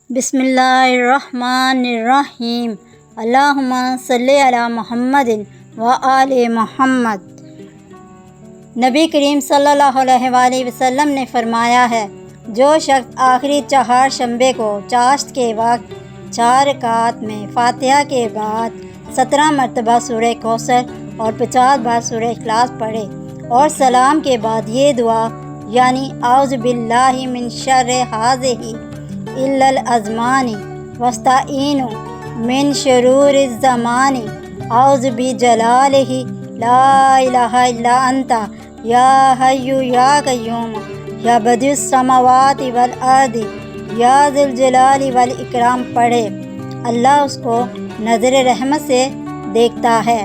بسم اللہ الرحمن الرحیم، اللہم صلی علی محمد و آل محمد۔ نبی کریم صلی اللہ علیہ وآلہ وسلم نے فرمایا ہے، جو شخص آخری چہارشنبے کو چاشت کے وقت 4 رکعات میں فاتحہ کے بعد 17 مرتبہ سورہ کوثر اور 50 بار سورہ اخلاص پڑھے اور سلام کے بعد یہ دعا یعنی اعوذ باللہ من شر ھذہ الا الازمان واستعین من شرور الزمان اعوذ بجلالہ لا الہ الا انت یا حی یا قیوم یا بدیع السماوات والارض یا ذی الجلال والاکرام پڑھے، اللہ اس کو نظر رحمت سے دیکھتا ہے۔